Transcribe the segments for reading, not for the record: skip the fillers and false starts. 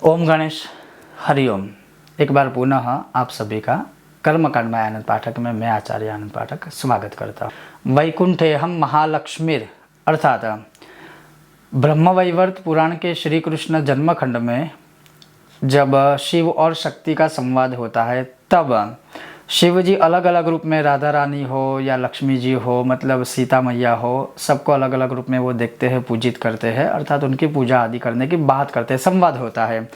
ओम गणेश हरिओम। एक बार पुनः आप सभी का कर्मकांड में आनंद पाठक में मैं आचार्य आनंद पाठक स्वागत करता हूँ। वैकुंठे हम महालक्ष्मीर अर्थात ब्रह्मवैवर्त पुराण के श्री कृष्ण जन्मखंड में जब शिव और शक्ति का संवाद होता है तब शिव जी अलग अलग रूप में राधा रानी हो या लक्ष्मी जी हो, मतलब सीता मैया हो, सबको अलग अलग रूप में वो देखते हैं, पूजित करते हैं, अर्थात उनकी पूजा आदि करने की बात करते हैं, संवाद होता है।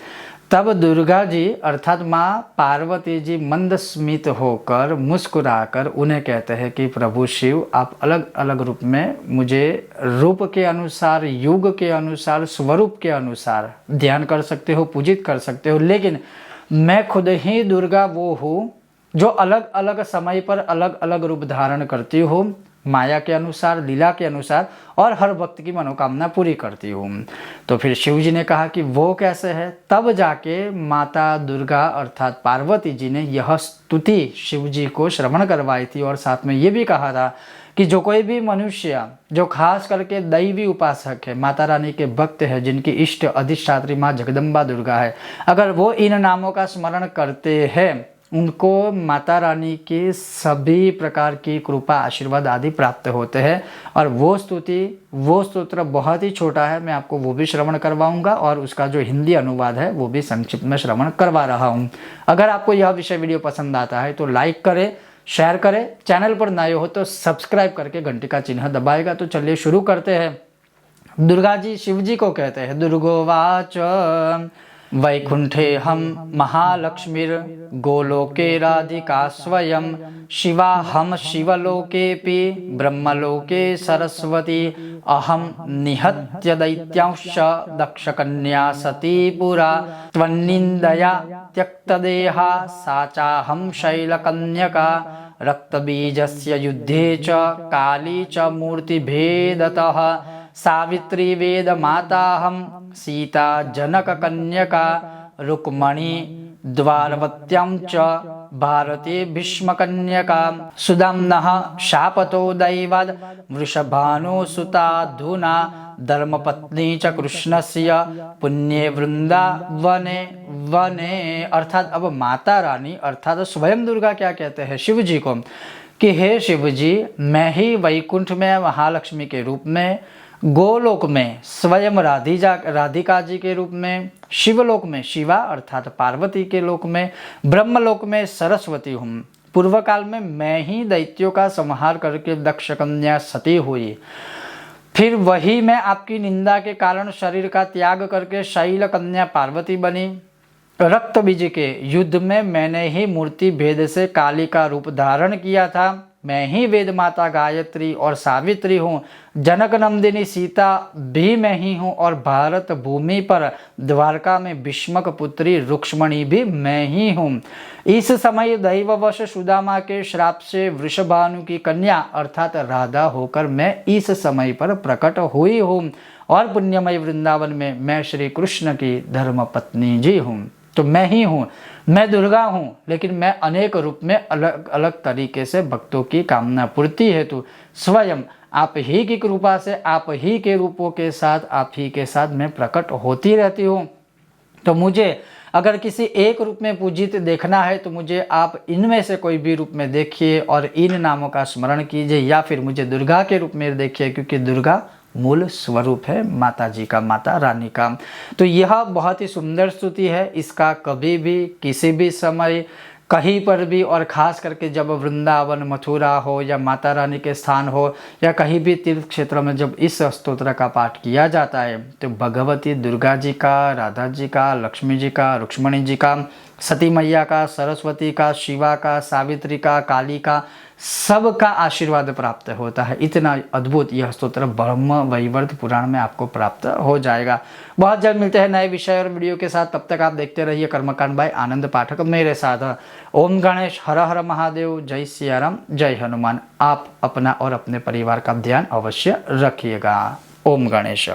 तब दुर्गा जी अर्थात माँ पार्वती जी मंद स्मित होकर मुस्कुराकर उन्हें कहते हैं कि प्रभु शिव, आप अलग अलग रूप में मुझे रूप के अनुसार, युग के अनुसार, स्वरूप के अनुसार ध्यान कर सकते हो, पूजित कर सकते हो, लेकिन मैं खुद ही दुर्गा वो हूँ जो अलग अलग समय पर अलग अलग रूप धारण करती हूँ, माया के अनुसार, लीला के अनुसार, और हर भक्त की मनोकामना पूरी करती हूँ। तो फिर शिव जी ने कहा कि वो कैसे है। तब जाके माता दुर्गा अर्थात पार्वती जी ने यह स्तुति शिव जी को श्रवण करवाई थी और साथ में ये भी कहा था कि जो कोई भी मनुष्य जो खास करके दैवी उपासक है, माता रानी के भक्त है, जिनकी इष्ट अधिष्ठात्री माँ जगदम्बा दुर्गा है, अगर वो इन नामों का स्मरण करते हैं, उनको माता रानी की सभी प्रकार की कृपा, आशीर्वाद आदि प्राप्त होते हैं। और वो स्तोत्र बहुत ही छोटा है, मैं आपको वो भी श्रवण करवाऊंगा और उसका जो हिंदी अनुवाद है वो भी संक्षिप्त में श्रवण करवा रहा हूँ। अगर आपको यह विषय वीडियो पसंद आता है तो लाइक करें, शेयर करें, चैनल पर नए हो तो सब्सक्राइब करके घंटी का चिन्ह दबाएगा। तो चलिए शुरू करते हैं। दुर्गा जी शिव जी को कहते हैं, दुर्गोवाच वैकुंठे हम महालक्ष्मीर गोलोके राधिका स्वयं शिवा हम शिवलोकेऽपि ब्रह्मलोके सरस्वती अहम निहत्य दैत्यांश दक्षकन्या सती पुरा त्वन्निन्दया त्यक्तदेहा सा चाहं शैलकन्यका रक्तबीजस्य युद्धे च काली च मूर्तिभेदतः सावित्री वेद माताहं सीता जनक कन्यका रुक्मणी द्वारवत्यां च भारती भीष्म कन्यका सुदाम्नः शापतो दैवाद् वृषभानुसुताधुना धर्मपत्नी च कृष्णस्य पुण्ये वृंदावने वने। अर्थात अब माता रानी अर्थात स्वयं दुर्गा क्या कहते हैं शिव जी को कि हे शिव जी, मैं ही वैकुंठ में महालक्ष्मी के रूप में, गोलोक में स्वयं राधिका जी के रूप में, शिवलोक में शिवा अर्थात पार्वती के लोक में, ब्रह्मलोक में सरस्वती हूँ। पूर्व काल में मैं ही दैत्यों का संहार करके दक्ष कन्या सती हुई, फिर वही मैं आपकी निंदा के कारण शरीर का त्याग करके शैल कन्या पार्वती बनी। रक्त बीज के युद्ध में मैंने ही मूर्ति भेद से काली का रूप धारण किया था। मैं ही वेद माता गायत्री और सावित्री हूँ। जनक नंदिनी सीता भी मैं ही हूँ और भारत भूमि पर द्वारका में भीष्मक पुत्री रुक्मणी भी मैं ही हूँ। इस समय दैववश सुदामा के श्राप से वृषभानु की कन्या अर्थात राधा होकर मैं इस समय पर प्रकट हुई हूँ और पुण्यमय वृंदावन में मैं श्री कृष्ण की धर्म पत्नी जी हूँ। तो मैं ही हूँ, मैं दुर्गा हूँ, लेकिन मैं अनेक रूप में अलग अलग तरीके से भक्तों की कामना पूर्ति हेतु स्वयं आप ही की कृपा से, आप ही के रूपों के साथ, आप ही के साथ मैं प्रकट होती रहती हूँ। तो मुझे अगर किसी एक रूप में पूजित देखना है तो मुझे आप इनमें से कोई भी रूप में देखिए और इन नामों का स्मरण कीजिए, या फिर मुझे दुर्गा के रूप में देखिए, क्योंकि दुर्गा मूल स्वरूप है माता जी का, माता रानी का। तो यह बहुत ही सुंदर स्तुति है। इसका कभी भी, किसी भी समय, कहीं पर भी, और ख़ास करके जब वृंदावन, मथुरा हो या माता रानी के स्थान हो या कहीं भी तीर्थ क्षेत्र में जब इस स्तोत्र का पाठ किया जाता है तो भगवती दुर्गा जी का, राधा जी का, लक्ष्मी जी का, रुक्मणी जी का, सती मैया का, सरस्वती का, शिवा का, सावित्री का, काली का, सबका आशीर्वाद प्राप्त होता है। इतना अद्भुत यह स्तोत्र ब्रह्म वैवर्त पुराण में आपको प्राप्त हो जाएगा। बहुत जल्द मिलते हैं नए विषय और वीडियो के साथ। तब तक आप देखते रहिए कर्मकांड बाय आनंद पाठक मेरे साथ। ओम गणेश, हर हर महादेव, जय सिया राम, जय हनुमान। आप अपना और अपने परिवार का ध्यान अवश्य रखिएगा। ओम गणेश।